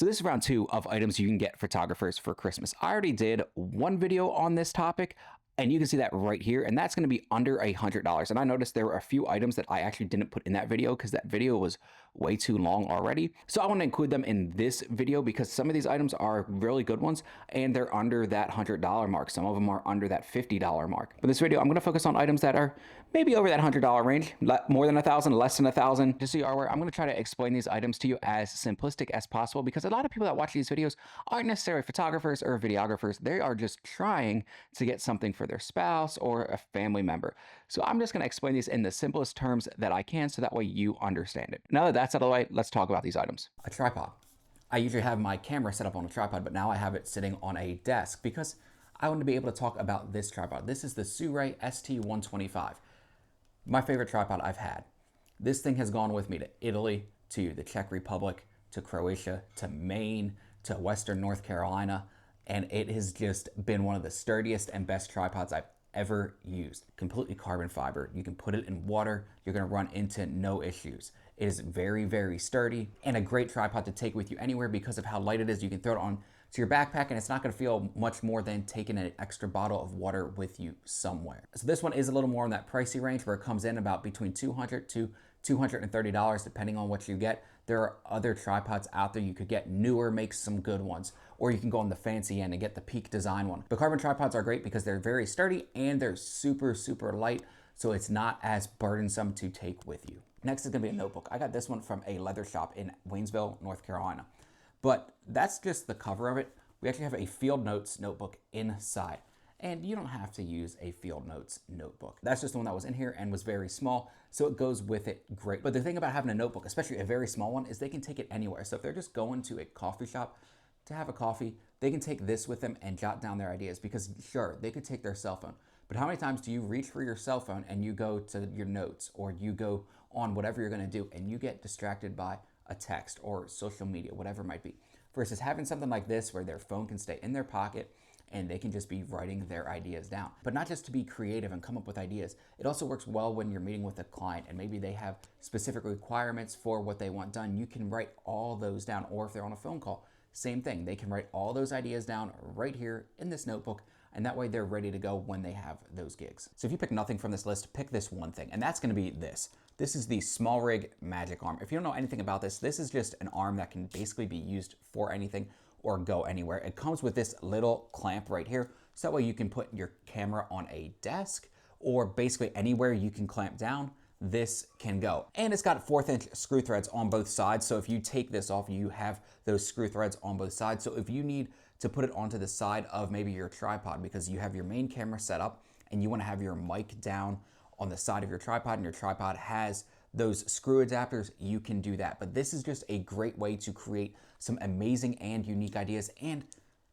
So this is round 2 of items you can get photographers for Christmas. I already did one video on this topic, and you can see that right here, and that's going to be under $100. And I noticed there were a few items that I actually didn't put in that video because that video was way too long already. So I want to include them in this video because some of these items are really good ones and they're under that $100 mark. Some of them are under that $50 mark. But this video, I'm going to focus on items that are maybe over that $100 range, more than 1,000, less than 1,000. Just so you are aware, I'm going to try to explain these items to you as simplistic as possible because a lot of people that watch these videos aren't necessarily photographers or videographers. They are just trying to get something for their spouse or a family member. So I'm just going to explain these in the simplest terms that I can so that way you understand it. Now that that's out of the way, let's talk about these items. A tripod. I usually have my camera set up on a tripod, but now I have it sitting on a desk because I want to be able to talk about this tripod. This is the Sirui ST125. My favorite tripod I've had. This thing has gone with me to Italy, to the Czech Republic, to Croatia, to Maine, to Western North Carolina, and it has just been one of the sturdiest and best tripods I've ever used. Completely carbon fiber. You can put it in water. You're going to run into no issues. It is very, very sturdy and a great tripod to take with you anywhere because of how light it is. You can throw it on to your backpack and it's not going to feel much more than taking an extra bottle of water with you somewhere. So this one is a little more in that pricey range where it comes in about between $200 to $230 depending on what you get. There are other tripods out there you could get. Newer makes some good ones, or you can go on the fancy end and get the Peak Design one. The carbon tripods are great because they're very sturdy and they're super, super light, so it's not as burdensome to take with you. Next is gonna be a notebook. I got this one from a leather shop in Waynesville, North Carolina. But that's just the cover of it. We actually have a Field Notes notebook inside. And you don't have to use a Field Notes notebook. That's just the one that was in here and was very small, so it goes with it great. But the thing about having a notebook, especially a very small one, is they can take it anywhere. So if they're just going to a coffee shop to have a coffee, they can take this with them and jot down their ideas because sure, they could take their cell phone. But how many times do you reach for your cell phone and you go to your notes or you go on whatever you're gonna do and you get distracted by a text or social media, whatever it might be, versus having something like this where their phone can stay in their pocket and they can just be writing their ideas down. But not just to be creative and come up with ideas. It also works well when you're meeting with a client and maybe they have specific requirements for what they want done. You can write all those down, or if they're on a phone call, same thing. They can write all those ideas down right here in this notebook, and that way they're ready to go when they have those gigs. So if you pick nothing from this list, pick this one thing, and that's gonna be this. This is the SmallRig Magic Arm. If you don't know anything about this, this is just an arm that can basically be used for anything or go anywhere. It comes with this little clamp right here, so that way you can put your camera on a desk or basically anywhere you can clamp down, this can go. And it's got 1/4 inch screw threads on both sides, so if you take this off, you have those screw threads on both sides. So if you need to put it onto the side of maybe your tripod because you have your main camera set up and you wanna have your mic down on the side of your tripod and your tripod has those screw adapters, you can do that. But this is just a great way to create some amazing and unique ideas, and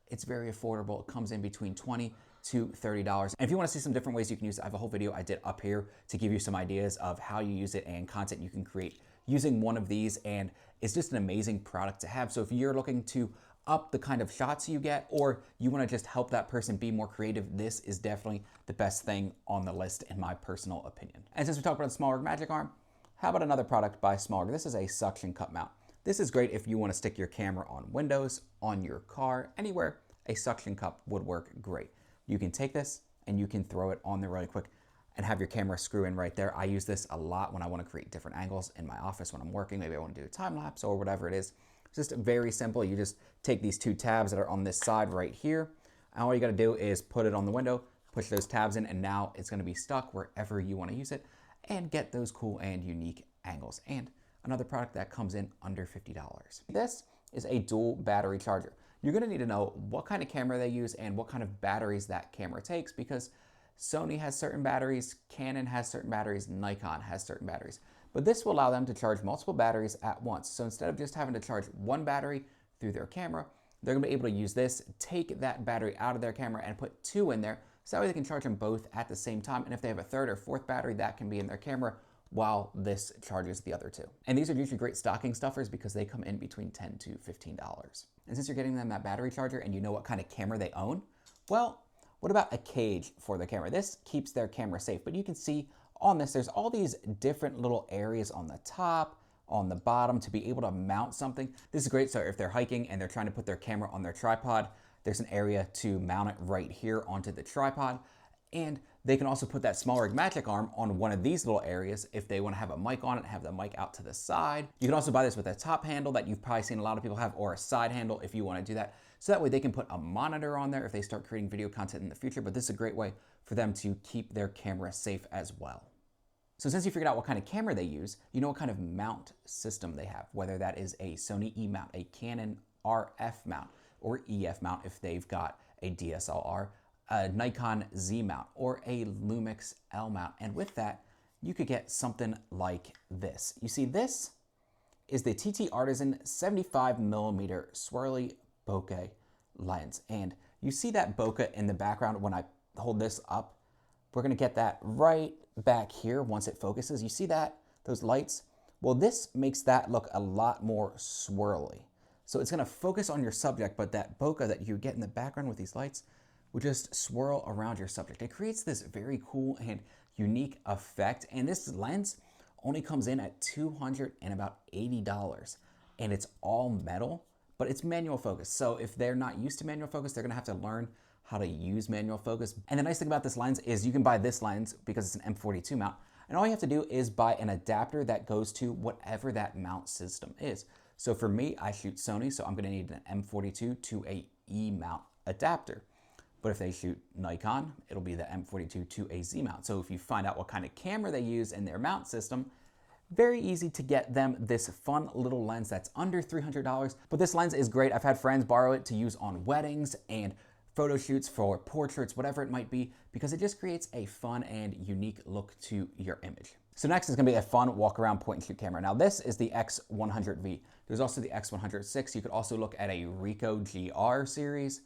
it's very affordable. It comes in between $20 to $30. And if you want to see some different ways you can use it, I have a whole video I did up here to give you some ideas of how you use it and content you can create using one of these, and it's just an amazing product to have. So if you're looking to up the kind of shots you get, or you want to just help that person be more creative, this is definitely the best thing on the list in my personal opinion. And since we talked about the SmallRig Magic Arm, how about another product by SmallRig? This is a suction cup mount. This is great if you want to stick your camera on windows, on your car, anywhere. A suction cup would work great. You can take this and you can throw it on there really quick and have your camera screw in right there. I use this a lot when I want to create different angles in my office when I'm working. Maybe I want to do a time lapse or whatever it is. It's just very simple. You just take these two tabs that are on this side right here. And all you got to do is put it on the window, push those tabs in, and now it's going to be stuck wherever you want to use it and get those cool and unique angles. And another product that comes in under $50. This is a dual battery charger. You're gonna need to know what kind of camera they use and what kind of batteries that camera takes because Sony has certain batteries, Canon has certain batteries, Nikon has certain batteries. But this will allow them to charge multiple batteries at once. So instead of just having to charge one battery through their camera, they're gonna be able to use this, take that battery out of their camera and put two in there, so that way they can charge them both at the same time. And if they have a third or fourth battery, that can be in their camera while this charges the other two. And these are usually great stocking stuffers because they come in between $10 to $15. And since you're getting them that battery charger and you know what kind of camera they own, well, what about a cage for the camera? This keeps their camera safe, but you can see on this, there's all these different little areas on the top, on the bottom to be able to mount something. This is great, so if they're hiking and they're trying to put their camera on their tripod, there's an area to mount it right here onto the tripod. And they can also put that SmallRig Magic Arm on one of these little areas if they want to have a mic on it, have the mic out to the side. You can also buy this with a top handle that you've probably seen a lot of people have, or a side handle if you want to do that. So that way they can put a monitor on there if they start creating video content in the future, but this is a great way for them to keep their camera safe as well. So since you figured out what kind of camera they use, you know what kind of mount system they have, whether that is a Sony E mount, a Canon RF mount, or EF mount if they've got a DSLR, a Nikon Z mount, or a Lumix L mount. And with that, you could get something like this. You see, this is the TT Artisan 75mm swirly bokeh lens. And you see that bokeh in the background when I hold this up. We're gonna get that right back here once it focuses. You see that, those lights? Well, this makes that look a lot more swirly. So it's gonna focus on your subject, but that bokeh that you get in the background with these lights will just swirl around your subject. It creates this very cool and unique effect. And this lens only comes in at $280. And it's all metal, but it's manual focus. So if they're not used to manual focus, they're gonna have to learn how to use manual focus. And the nice thing about this lens is you can buy this lens because it's an M42 mount. And all you have to do is buy an adapter that goes to whatever that mount system is. So for me, I shoot Sony, so I'm gonna need an M42 to a E mount adapter. But if they shoot Nikon, it'll be the M42 to a Z mount. So if you find out what kind of camera they use in their mount system, very easy to get them this fun little lens that's under $300. But this lens is great. I've had friends borrow it to use on weddings and photo shoots for portraits, whatever it might be, because it just creates a fun and unique look to your image. So next is gonna be a fun walk around point and shoot camera. Now this is the X100V. There's also the X106. You could also look at a Ricoh GR series.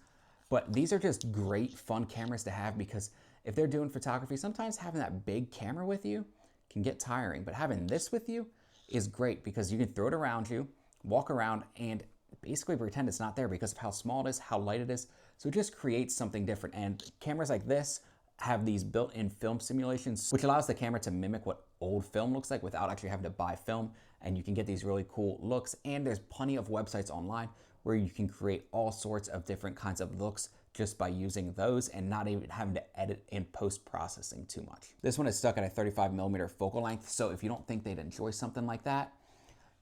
But these are just great, fun cameras to have because if they're doing photography, sometimes having that big camera with you can get tiring. But having this with you is great because you can throw it around you, walk around, and basically pretend it's not there because of how small it is, how light it is. So it just creates something different. And cameras like this have these built-in film simulations, which allows the camera to mimic what old film looks like without actually having to buy film. And you can get these really cool looks. And there's plenty of websites online where you can create all sorts of different kinds of looks just by using those and not even having to edit in post-processing too much. This one is stuck at a 35mm focal length, so if you don't think they'd enjoy something like that,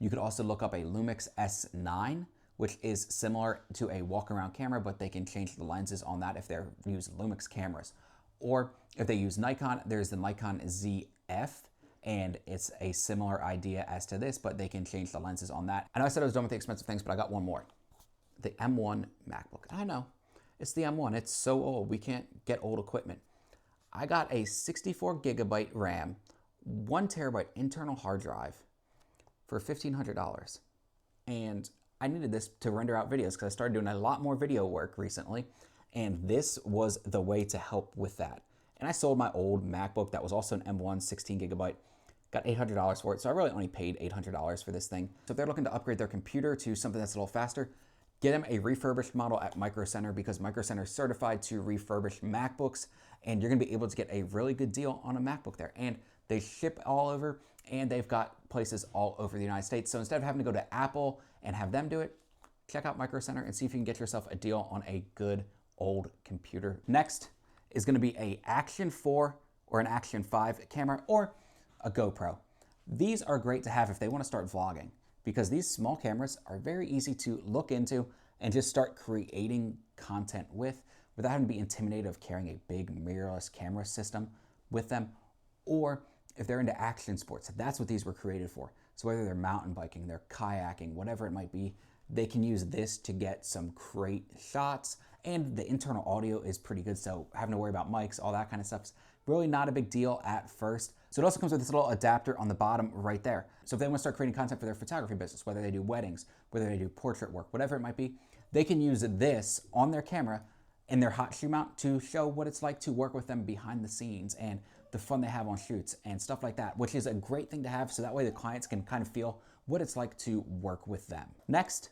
you could also look up a Lumix S9, which is similar to a walk-around camera, but they can change the lenses on that if they use Lumix cameras. Or if they use Nikon, there's the Nikon ZF, and it's a similar idea as to this, but they can change the lenses on that. I know I said I was done with the expensive things, but I got one more. The M1 MacBook. I know, it's the M1. It's so old. We can't get old equipment. I got a 64GB RAM, 1TB internal hard drive for $1,500. And I needed this to render out videos because I started doing a lot more video work recently. And this was the way to help with that. And I sold my old MacBook that was also an M1 16GB. Got $800 for it. So I really only paid $800 for this thing. So if they're looking to upgrade their computer to something that's a little faster, get them a refurbished model at Micro Center because Micro Center is certified to refurbish MacBooks, and you're gonna be able to get a really good deal on a MacBook there. And they ship all over, and they've got places all over the United States. So instead of having to go to Apple and have them do it, check out Micro Center and see if you can get yourself a deal on a good old computer. Next is gonna be a Action 4 or an Action 5 camera or a GoPro. These are great to have if they wanna start vlogging, because these small cameras are very easy to look into and just start creating content with without having to be intimidated of carrying a big mirrorless camera system with them. Or if they're into action sports, that's what these were created for. So whether they're mountain biking, they're kayaking, whatever it might be, they can use this to get some great shots. And the internal audio is pretty good, so having to worry about mics, all that kind of stuff is really not a big deal at first. So it also comes with this little adapter on the bottom right there. So if they want to start creating content for their photography business, whether they do weddings, whether they do portrait work, whatever it might be, they can use this on their camera in their hot shoe mount to show what it's like to work with them behind the scenes and the fun they have on shoots and stuff like that, which is a great thing to have so that way the clients can kind of feel what it's like to work with them. Next,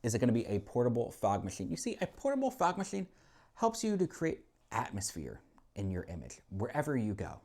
is it going to be a portable fog machine? You see, a portable fog machine helps you to create atmosphere in your image wherever you go.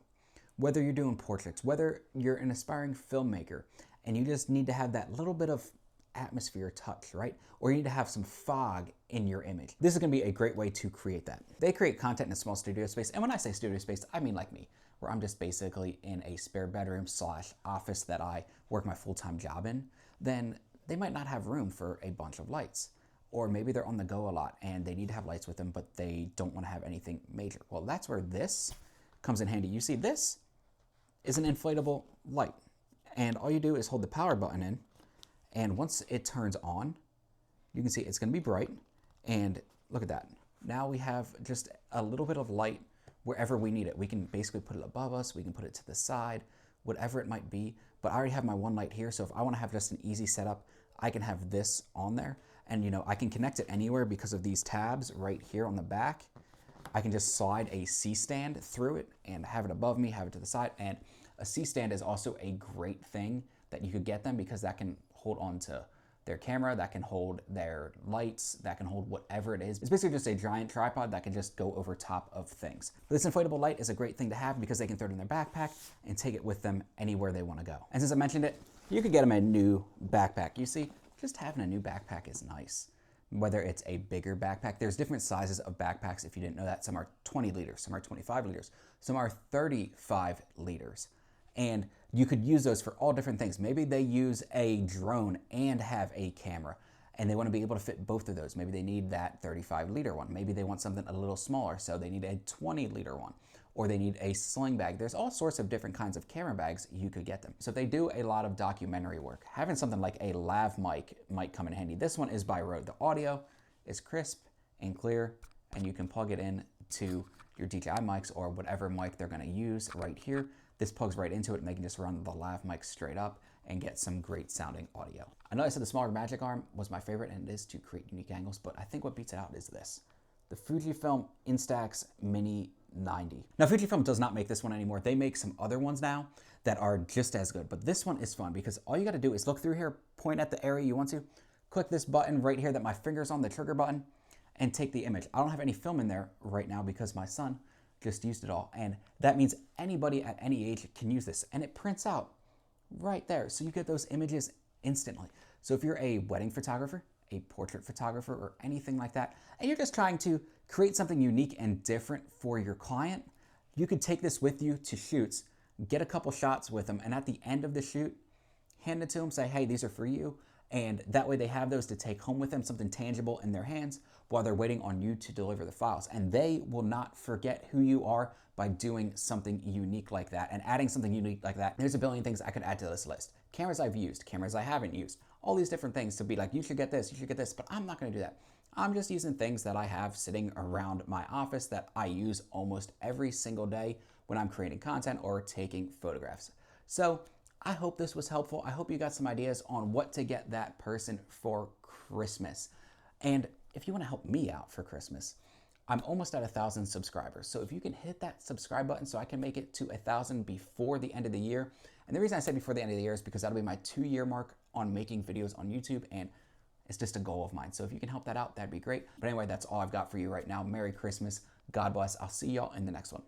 Whether you're doing portraits, whether you're an aspiring filmmaker, and you just need to have that little bit of atmosphere touch, right? Or you need to have some fog in your image. This is gonna be a great way to create that. They create content in a small studio space, and when I say studio space, I mean like me, where I'm just basically in a spare bedroom / office that I work my full-time job in. Then they might not have room for a bunch of lights. Or maybe they're on the go a lot and they need to have lights with them, but they don't want to have anything major. Well, that's where this comes in handy. You see, this is an inflatable light. And all you do is hold the power button in, and once it turns on, you can see it's going to be bright. And look at that. Now we have just a little bit of light wherever we need it. We can basically put it above us, we can put it to the side, whatever it might be. But I already have my one light here, so if I want to have just an easy setup, I can have this on there. And you know, I can connect it anywhere because of these tabs right here on the back. I can just slide a C-stand through it and have it above me, have it to the side. And a C-stand is also a great thing that you could get them, because that can hold on to their camera, that can hold their lights, that can hold whatever it is. It's basically just a giant tripod that can just go over top of things. But this inflatable light is a great thing to have because they can throw it in their backpack and take it with them anywhere they want to go. And since I mentioned it, you could get them a new backpack. You see, just having a new backpack is nice. Whether it's a bigger backpack, there's different sizes of backpacks if you didn't know that. Some are 20 liters, some are 25 liters, some are 35 liters. And you could use those for all different things. Maybe they use a drone and have a camera, and they want to be able to fit both of those. Maybe they need that 35 liter one. Maybe they want something a little smaller, so they need a 20 liter one. Or they need a sling bag. There's all sorts of different kinds of camera bags you could get them. So if they do a lot of documentary work, having something like a lav mic might come in handy. This one is by Rode. The audio is crisp and clear, and you can plug it in to your DJI mics or whatever mic they're gonna use right here. This plugs right into it, and they can just run the lav mic straight up and get some great sounding audio. I know I said the smaller Magic Arm was my favorite, and it is to create unique angles, but I think what beats it out is this. The Fujifilm Instax Mini 90. Now, Fujifilm does not make this one anymore. They make some other ones now that are just as good, but this one is fun because all you gotta do is look through here, point at the area you want to, click this button right here that my finger's on, the trigger button, and take the image. I don't have any film in there right now because my son just used it all, and that means anybody at any age can use this, and it prints out right there, so you get those images instantly. So if you're a wedding photographer, a portrait photographer, or anything like that, and you're just trying to create something unique and different for your client, you could take this with you to shoots, get a couple shots with them, and at the end of the shoot, hand it to them, say, hey, these are for you, and that way they have those to take home with them, something tangible in their hands while they're waiting on you to deliver the files. And they will not forget who you are by doing something unique like that and adding something unique like that. There's a billion things I could add to this list. Cameras I've used, cameras I haven't used, all these different things to be like, you should get this, you should get this, but I'm not gonna do that. I'm just using things that I have sitting around my office that I use almost every single day when I'm creating content or taking photographs. So I hope this was helpful. I hope you got some ideas on what to get that person for Christmas. And if you want to help me out for Christmas, I'm almost at 1,000 subscribers. So if you can hit that subscribe button so I can make it to 1,000 before the end of the year. And the reason I said before the end of the year is because that'll be my 2-year mark on making videos on YouTube, and it's just a goal of mine. So if you can help that out, that'd be great. But anyway, that's all I've got for you right now. Merry Christmas. God bless. I'll see y'all in the next one.